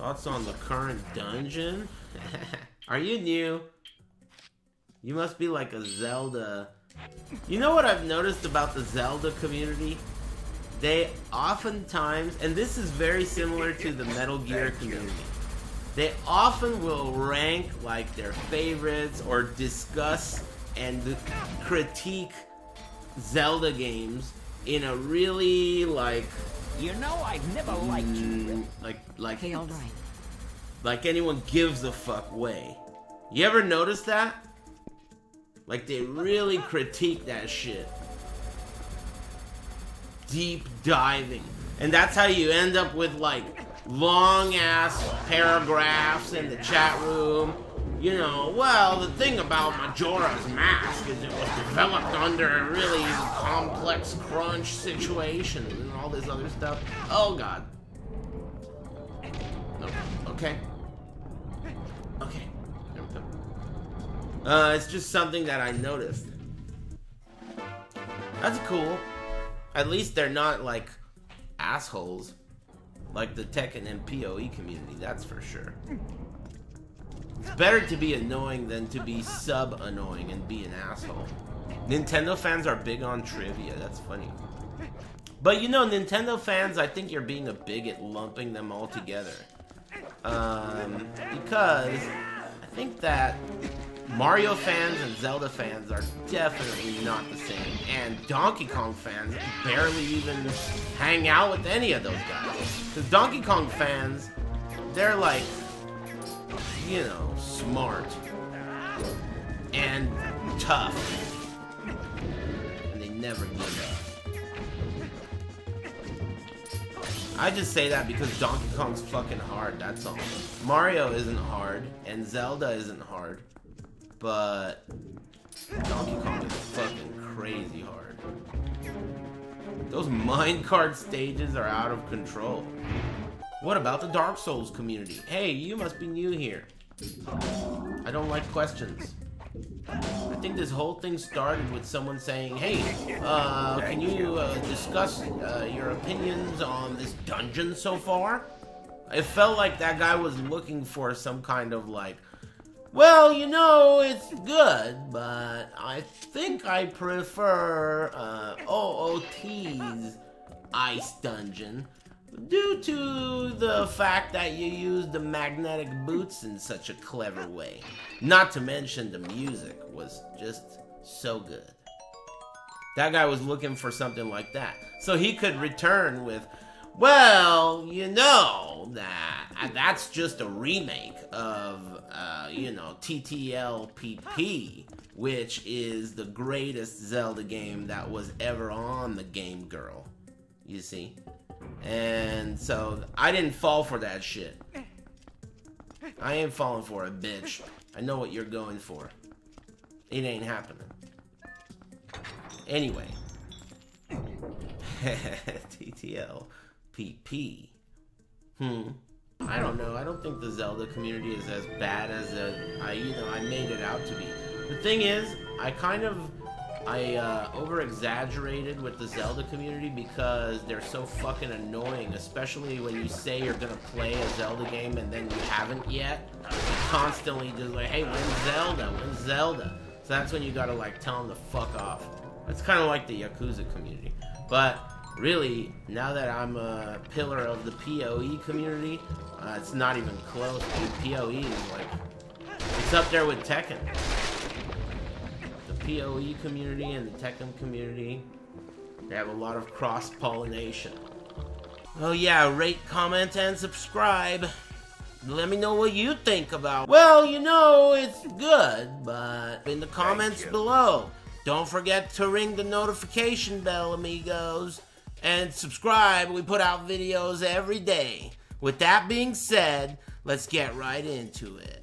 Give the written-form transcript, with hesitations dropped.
Thoughts on the current dungeon? Are you new? You must be like a Zelda. You know what I've noticed about the Zelda community? They oftentimes, and this is very similar to the Metal Gear community, they often will rank like their favorites or discuss and critique Zelda games in a really like, you know, I've never liked you. Like Okay, all right. Like anyone gives a fuck way. You ever notice that? Like they really critique that shit. Deep diving. And that's how you end up with like long ass paragraphs in the chat room. You know, well, the thing about Majora's Mask is it was developed under a really complex crunch situation and all this other stuff. Oh god. No. Okay. Okay. There we go. It's just something that I noticed. That's cool. At least they're not like assholes like the Tekken and PoE community, that's for sure. It's better to be annoying than to be sub-annoying and be an asshole. Nintendo fans are big on trivia, that's funny. But you know, Nintendo fans, I think you're being a bigot lumping them all together. Because I think that Mario fans and Zelda fans are definitely not the same. And Donkey Kong fans barely even hang out with any of those guys. Because Donkey Kong fans, they're like, you know, smart and tough. And they never give up. I just say that because Donkey Kong's fucking hard, that's all. Mario isn't hard, and Zelda isn't hard. But Donkey Kong is fucking crazy hard. Those minecart stages are out of control. What about the Dark Souls community? Hey, you must be new here. I don't like questions. I think this whole thing started with someone saying, hey, can you discuss your opinions on this dungeon so far? It felt like that guy was looking for some kind of like, well, you know, it's good, but I think I prefer OOT's Ice Dungeon due to the fact that you use the magnetic boots in such a clever way. Not to mention the music was just so good. That guy was looking for something like that. So he could return with, well, you know, that's just a remake of, you know, TTL-PP, which is the greatest Zelda game that was ever on the Game Girl, you see? And so, I didn't fall for that shit. I ain't falling for it, bitch. I know what you're going for. It ain't happening. Anyway. TTL-PP. I don't know. I don't think the Zelda community is as bad as I made it out to be. The thing is, I over-exaggerated with the Zelda community because they're so fucking annoying, especially when you say you're gonna play a Zelda game and then you haven't yet. You're constantly just like, hey, when's Zelda? When's Zelda? So that's when you gotta like tell them to fuck off. It's kind of like the Yakuza community. But really, now that I'm a pillar of the PoE community, it's not even close, dude. PoE is like, it's up there with Tekken. The PoE community and the Tekken community, they have a lot of cross-pollination. Oh yeah, rate, comment, and subscribe. Let me know what you think about. Well, you know, it's good, but in the comments below, don't forget to ring the notification bell, amigos. And subscribe, we put out videos every day. With that being said, let's get right into it.